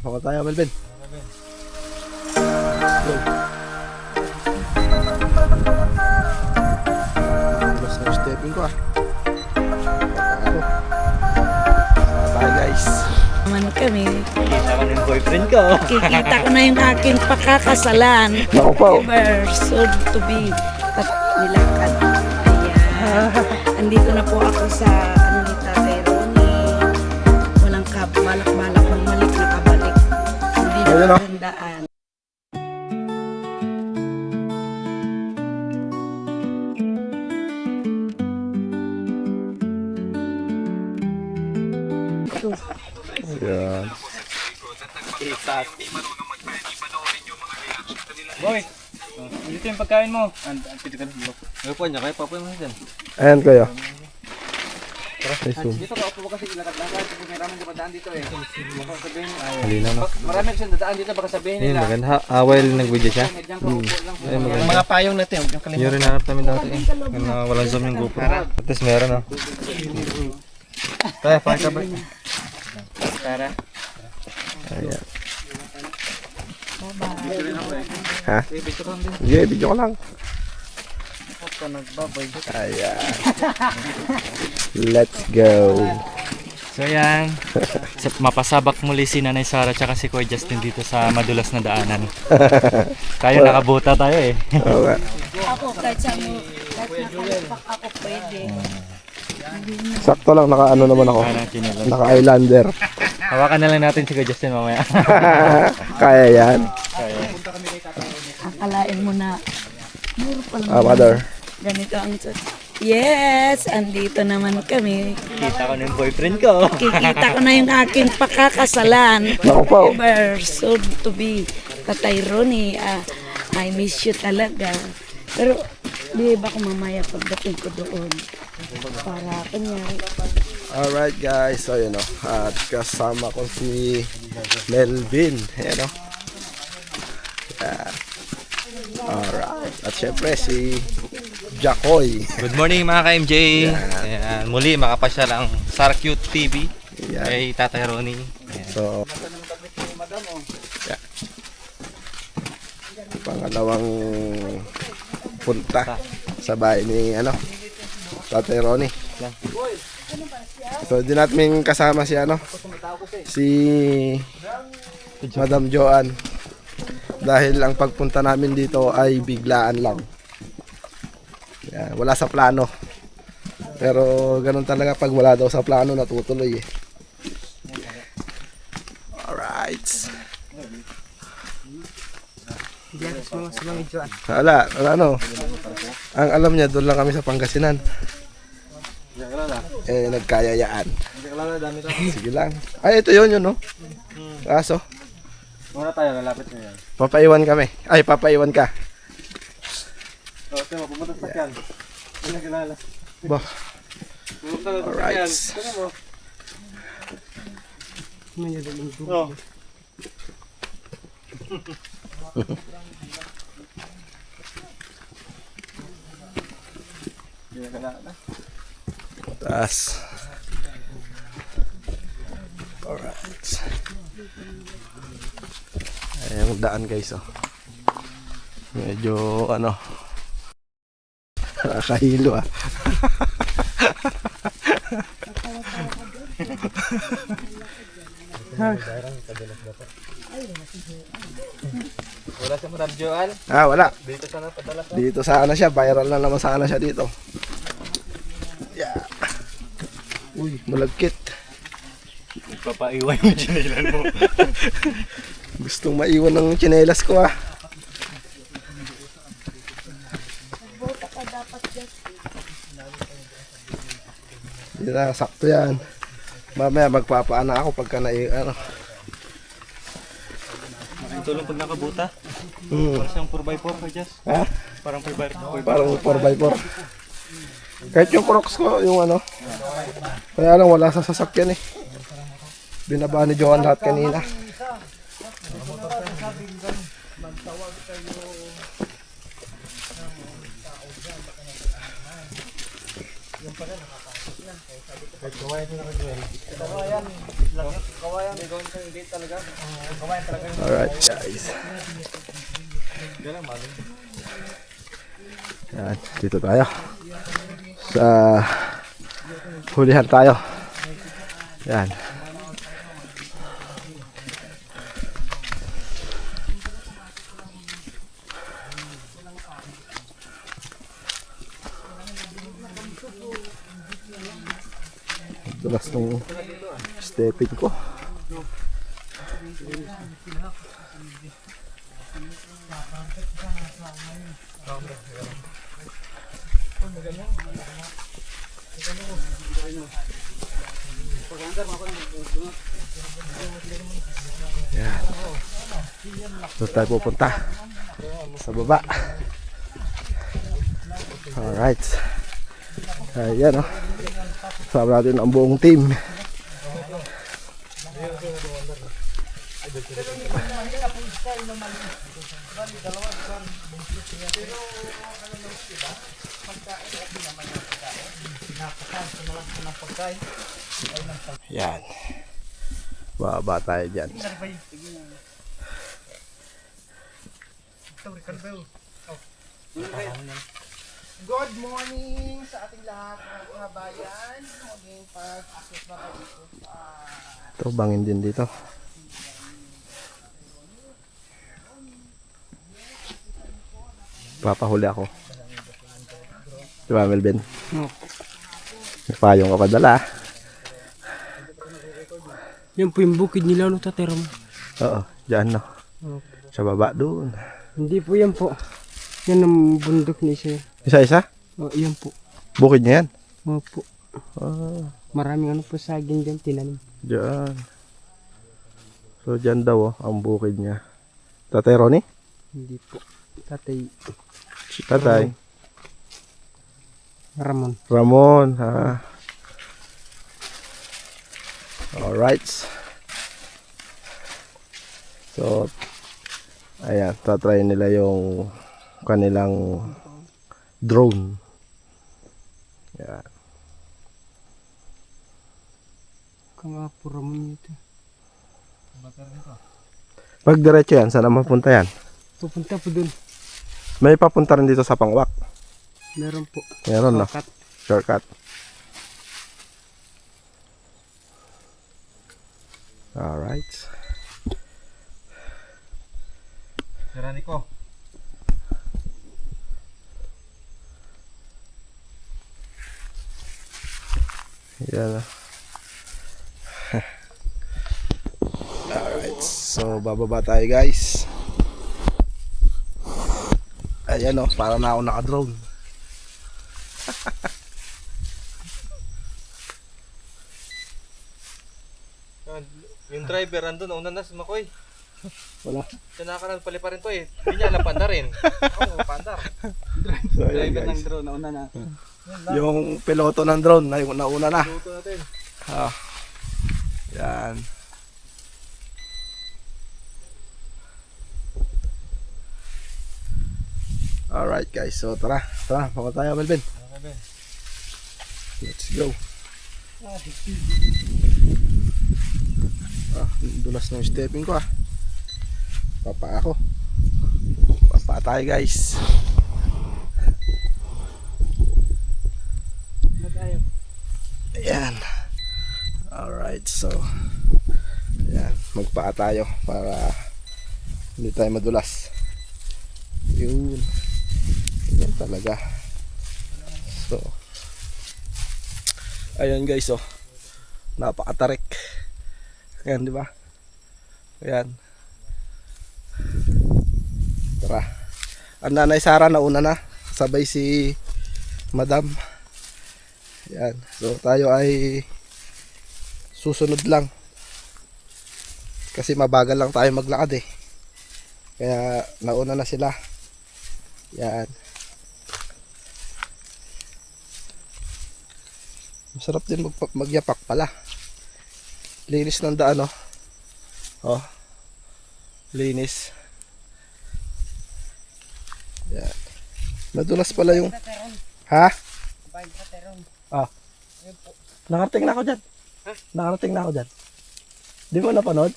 Baka tayo, Melvin. Go. Mas na stepping ko Ako. Bye guys. Naman kami. Kita ko na yung boyfriend ko. Kikita ko na yung aking pakakasalan. Ako po. Ever soon to be. At nilakad. Ayan. Andito na po ako sa ano ni Tatay Ronnie. Walang balak-balak ng malik nakabalik. Hindi na Ayun, oh. magandaan. Yan. Boy, dito yung pagkain mo. Pito ka na. Ano po niya? Kaya papoy mo dyan. Ayan kayo. Ay, zoom. Dito ka upo kasi ilakad-lakad. Kasi may raming dumadaan dito eh. Baka sabihin, Halina na. marami kasi dadaan dito. Baka sabihin Ayun, nila. maganda. While nag-video siya. Diyan ka upo lang. Ayun, maganda. Mga payong natin. Huwag kang Yun kalimutan. rin hanap namin dati eh. Na walang zoom yung GoPro. At least meron Tayo, pakita ba? Tara. Ayan. Ha? Sige, video ko lang. Ako nagbabay. Ayan. Let's go. So yan, mapasabak muli si Nanay Sara tsaka si Kuya Justin dito sa madulas na daanan. Tayo nakabuta tayo eh. Oo nga. Ako kahit sa mo, kahit nakalipak ako pwede. Sakto lang, naka-ano naman ako. Parang chinelas. Naka-Islander. Hawakan na lang natin si Kuya Justin mamaya. Kaya yan. Kaya. Akalain mo na. Muro pa lang. Mother. Ganito ang yes, andito naman kami. Kita ko na yung boyfriend ko. Kikita ko na yung aking pakakasalan. Ako po. Ever soon to be. Tatay Ronnie, I miss you talaga. Pero, di ba ko mamaya pagdating ko doon? Para kunyari. Alright guys, so yun at kasama ko si Melvin. Ayan Yeah. Alright. At syempre si Jacoy. Good morning mga ka-MJ. Ayan, muli makapasyal ang Sarcute TV Yan. kay Tatay Ronnie. So, yeah. Pangalawang punta sa bahay ni Tatay Ronnie. So, di natin kasama si si Madam Joan. Dahil ang pagpunta namin dito ay biglaan lang. Yeah, wala sa plano. Pero ganun talaga pag wala daw sa plano, natutuloy eh. Alright. Wala, ang alam niya doon lang kami sa Pangasinan. Nagkayayaan. Sige lang. Ay, ito yun, no? Kaso, Muna tayo, lalapit na yan. papaiwan kami. Ay, papaiwan ka. Okay, mapupunta sa sakyan. Hindi na kilala. Bah. Pupunta na sa Alright. sakyan. Tignan mo. Oh. Hindi na kilala. Taas. Alright. Ay, yung daan guys, medyo nakahilo Wala sa Madam Joan. wala. Dito sana padala. Dito sana siya, viral na naman sana siya dito. Yeah. Uy, malagkit. Papaiwan yung chinelan mo. Gustong maiwan ng tsinelas ko Hindi na, sakto yan. Mamaya magpapaana ako pagka Tulong pag nakabuta. Hmm. Parang siyang 4x4 ka, Jess. Ha? Parang 4x4. Parang 4x4. Kahit yung Crocs ko, yung kaya lang wala sa sasakyan eh. Binaba ni Johan lahat kanina. Alright guys. Yan, dito tayo. Sa hulihan tayo. Yan. Dulas ng stepping ko. Yan. Doon tayo pupunta sa baba. Alright. Ayan o. Sama natin ang buong team. Yan. Baba tayo dyan. Good morning sa ating lahat mga kabayan. Maging pag-asos na tayo dito sa Ito, bangin din dito. Papahuli ako. Diba, Melvin? May payong ka pa dala. yan po yung bukid nila no tatero mo. Oo, dyan no. Sa baba doon. Hindi po yan po. Yan ang bundok ni siya. Isa-isa? Oh, yan po. Bukid niya yan? Opo. Ah, Maraming ano po saging dyan tinanim. dyan. So dyan daw oh, ang bukid niya. Tatay Ronnie? Hindi po. Tatay Si tatay. Ramon. Ramon, ha. Alright. So, ayan, tatry nila yung kanilang drone. Ayan. Kama po Ramon ito. Pag diretso yan, saan ang mapunta yan? Pupunta po dun. May papunta rin dito sa Pangwak. Meron po. Meron no? Shortcut. Shortcut. Alright. Sirani ko. Yan. Alright. So, bababa tayo guys. Ayan o, para na ako naka-drone. Yung driver andun, una na si Makoy. Wala. Sinakaran pali pa rin to eh. Hindi niya alam panda rin. Oo, panda. So, ayan, Driver ng guys. drone nauna na. Yung piloto ng drone, nauna na. Luto natin. Ah. Yan. Alright guys, so tara, papunta tayo Melvin. Let's go. Dulas ng stepping ko Papa ako. Papa tayo guys. Ayan. Alright, so ayan, magpaa tayo para hindi tayo madulas. Yun. Yan talaga. So ayan guys, oh. Napakatarik. Ayan, di ba? Ayan. Tara. Ang nanay Sara nauna na. Sabay si Madam. Ayan. So tayo ay susunod lang. Kasi mabagal lang tayo maglakad eh. Kaya nauna na sila. Ayan. Masarap din magyapak pala. Linis ng daan oh. Oh. Linis. Yan. Nadulas pala yung... Ha? Ah. Nakarating na ako dyan. Nakarating na ako dyan. Di mo napanood?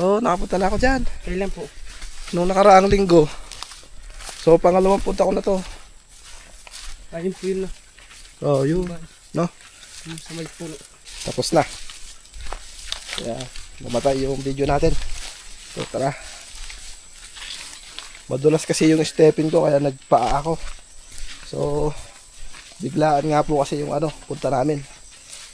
Oo, nakapunta na ako dyan. Kailan po? Noong nakaraang linggo. So, pangalawang punta ko na to. Ayun po yun na. Oh, yun. No? Sa may puno. Tapos na. Kaya, namatay yung video natin. So, tara. Madulas kasi yung stepping ko, kaya nagpaa ako. So, biglaan nga po kasi yung punta namin.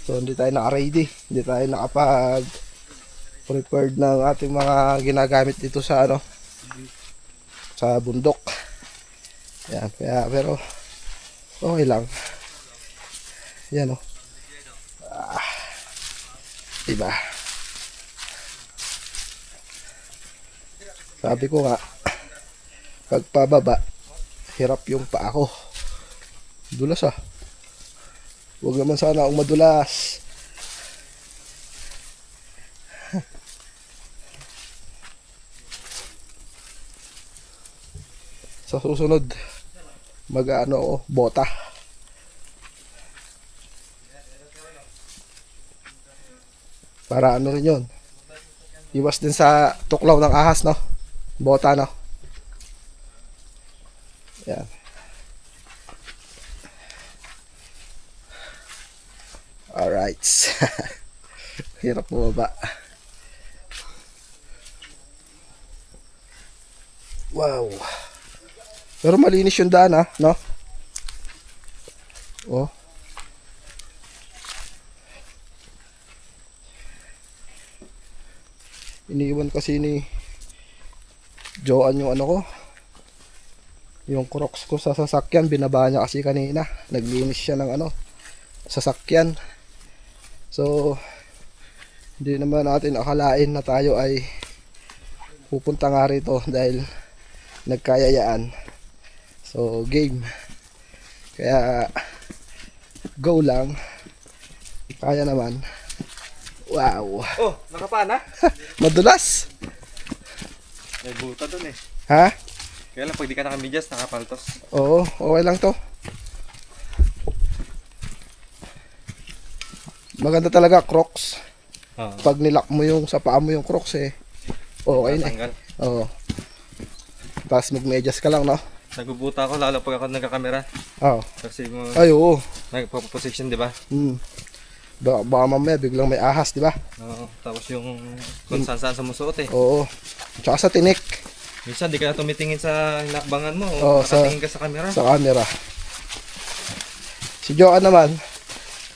So, hindi tayo naka-ready. Hindi tayo nakapag-prepared ng ating mga ginagamit dito sa sa bundok. Yan, kaya, pero, okay lang. Yan o. Diba? Sabi ko nga, pagpababa, hirap yung paa ko. Dulas ah. Huwag naman sana akong madulas. Sa susunod, mag-ano bota. Para ano rin yun. Iwas din sa tuklaw ng ahas, no? Bota, no? Yan. Alright. Hirap bumaba. Wow. Pero malinis yung daan, ha? No? Oh. Iniiwan kasi ni Joan yung ko, yung Crocs ko sa sasakyan. Binaba niya kasi kanina. Naglinis siya ng sasakyan. So, hindi naman natin akalain na tayo ay pupunta nga rito dahil nagkayayaan. So, game. Kaya, go lang. Kaya naman. Wow. Oh, nakapaan ha? Madulas. May buta dun eh. Ha? Kaya lang pag di ka nakamidyas, nakapaltos. Oo, okay lang to. Maganda talaga Crocs. Oo. Pag nilak mo yung sa paa mo yung Crocs okay na. Tanggal. Oo. Tapos magmedyas ka lang, no? Nagubuta ako lalo pag ako nagkakamera. Oo. Kasi mo Ay, oo. nagpo-position, di ba? Baka mamaya biglang may ahas, di ba? Oo. Tapos yung kung saan-saan sumusuot eh. Oo. Tsaka sa tinik, Minsan di ka na tumitingin sa hinakbangan mo. Oo, O nakatingin ka sa camera. sa camera. Si Joan naman,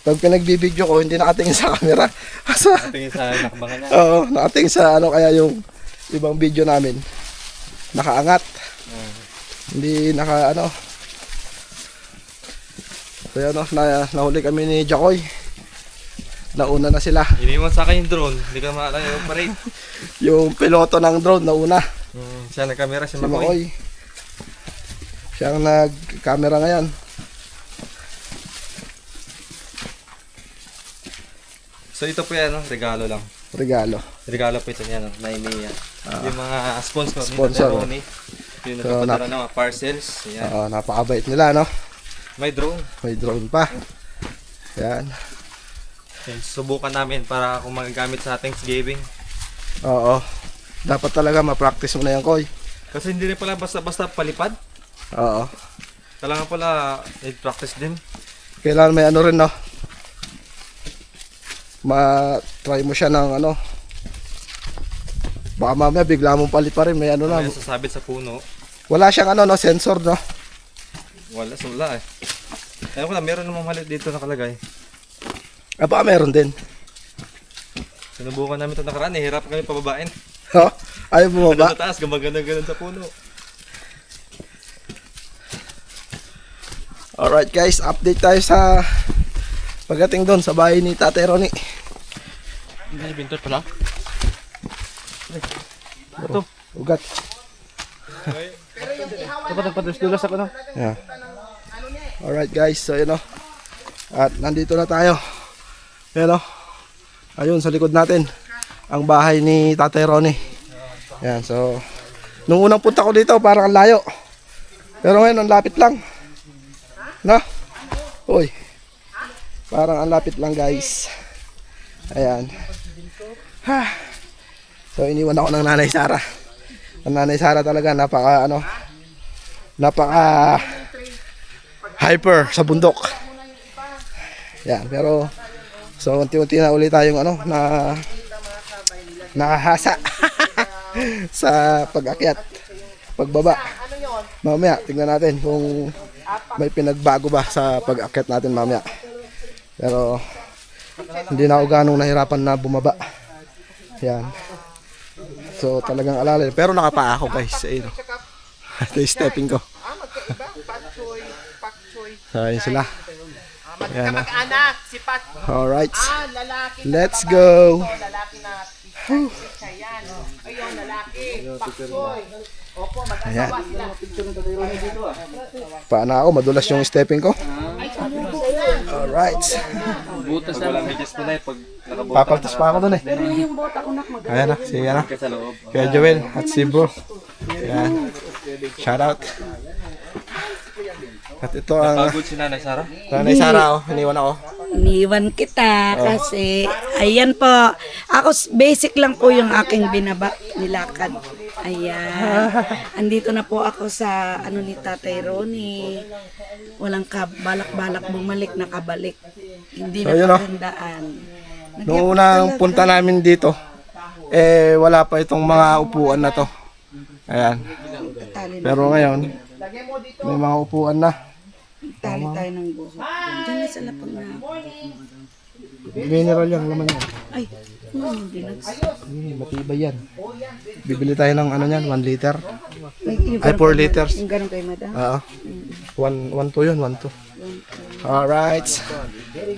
pag pinagbibideo ko, hindi nakatingin sa camera. Nakatingin sa hinakbangan niya. Oo, nakatingin sa kaya yung ibang video namin. Nakaangat. Hindi So yun, nahuli kami ni Jacoy. Nauna na sila. Iniwan sa akin yung drone. Hindi ka maalala yung operate. Yung piloto ng drone nauna. Siya nagkamera, si Si Makoy. Makoy. Siya ang nag-camera ngayon. So ito po yan, regalo lang. Regalo. Regalo po ito niya, Naimiya. Yung mga sponsor ni Sponsor. Tateroni. Yung So, nagpapadala ng mga parcels. Yan. Oo, napakabait nila, no? May drone. May drone pa. Yan. Yan, subukan namin para kung magagamit sa Thanksgiving. Oo. Dapat talaga ma-practice mo na yan, Koy. Kasi hindi rin pala basta-basta palipad. Oo. Kailangan pala i-practice din. Kailangan may rin, no? Ma-try mo siya ng baka mamaya bigla mong palit pa rin. May na. May sasabit sa puno. Wala siyang sensor, no? Wala eh. Ayun ko na, meron namang mali dito nakalagay. Baka meron din. Sinubukan namin ito nakaraan, hirap kami pababain. Oh, ayaw bumaba. Sa taas, gumagana-ganan sa puno. Alright guys, update tayo sa pagdating doon sa bahay ni Tatay Ronnie. Hindi bintot pala. Ito, ugat. Dapat nagpadus-dulas ako no. Yeah. Alright guys, so yun at nandito na tayo. Yan ayun sa likod natin ang bahay ni Tatay Ronnie. Yan, so nung unang punta ko dito parang ang layo. Pero ngayon ang lapit lang. No? Uy, Parang ang lapit lang guys. Ayan. So iniwan ako ng Nanay Sara. Ang Nanay Sara talaga napaka hyper sa bundok. Yan, pero so unti-unti na ulit tayong nakahasa sa pag-akyat, pagbaba. Mamaya tingnan natin kung may pinagbago ba sa pag-akyat natin mamaya. Pero hindi na ako ganong nahirapan na bumaba. Yan. So talagang alalay. Pero nakapaa ako guys. Ayun. Ito yung stepping ko. Magkaiba, pak choy. So ayun sila. Yan. Kamag-anak, si Pat. Alright. Lalaki. Let's go. Lalaki na pizza yan. Ayun, lalaki. Pak choy. Opo, mag-asawa sila. Paano ako? Madulas yung stepping ko. Alright. Butas na lang. Medyas mo na pag nakabutas. Papaltas pa ako dun eh. Pero yung bota ko Ayan na. Si Sa loob. Kuya Joel at si bro. Yan. Shout out. At ito ang Pagod si Nanay Sara. Nanay Sara. Oh. Iniwan ako. Iniwan kita kasi ayan po. Ako basic lang po yung aking nilakad. Ayan. Andito na po ako sa ni Tatay Ronnie. Walang balak-balak bumalik, nakabalik. Hindi So, yun, na oh. paghandaan. Noong unang punta namin dito, wala pa itong mga upuan na to. Ayan. Pero ngayon, may mga upuan na. Tali tayo ng buhok. Diyan na sa lapag na. Mineral yan, laman yan. Ay, hindi Matibay yan. Bibili tayo ng 1 liter. Ay, Ay, 4 liters. Yung ganun kay madam. Oo. 1-2 yun, 1-2. Alright.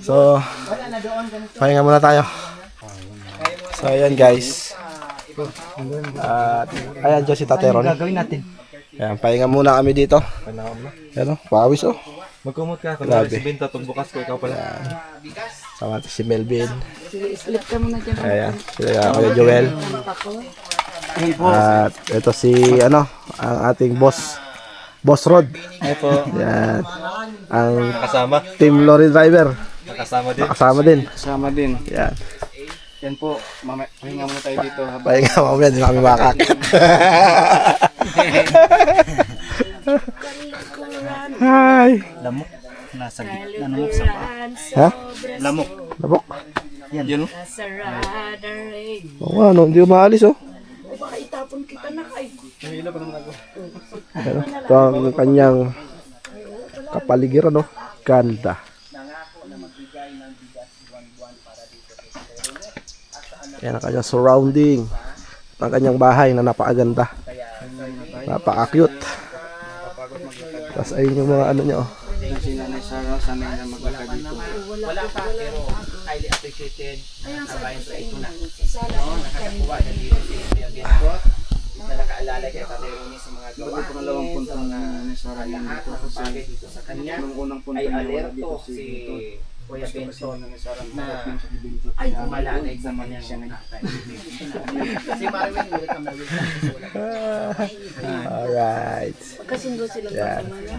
So, pahinga muna tayo. So, ayan guys. At, ayan dyan si Tatay Ron. Gagawin natin. Ayan, pahinga muna kami dito. Ayan o, pawis o. Magkumot ka. Kung Grabe. si Binta, bukas ko ikaw pala. Sama si Melvin. Sige, slip ka muna dyan. Ayan, sila Kuya Joel. At ito si, ang ating boss. Boss Rod. Ay po. Ayan. Ang Nakasama. team lorry driver. Nakasama din. Kasama din. Kasama din. Ayan. Yan po. Pahinga muna tayo dito. Pahinga mamaya, hindi na kami makakakit. Hi! Lamok. Nasa lamok sa pa. Ha? Lamok. Labok. Yan. Sarada rin. Oo nga, no, hindi umaalis oh. Ay, baka itapon kita na kay. Ayan, ito ang kanyang kapaligiran oh. Ganda. Yan ang kanyang surrounding. Ang kanyang bahay na napakaganda. Napaka-cute. Tapos ayun yung mga niya oh. Si Nanay Sara, sanay na maglakad dito. Wala pa, pero highly appreciated. Kabayan sa ito na. Nakakuha na dito si Kuya Benbot. Na nakaalala kay Tatay Ronnie sa mga gawa. Ito pangalawang punta na Nanay Sara yun Lahat dito. ng bagay dito sa kanya Nung unang punta ay niya, wala alerto dito si Kuya Kasi Benbot Nanay Sara, na ay, malanay sa kanya siya nagtatay. Kasi Marwin, welcome na welcome. Alright. Magkasundo silang Yan. kasama na.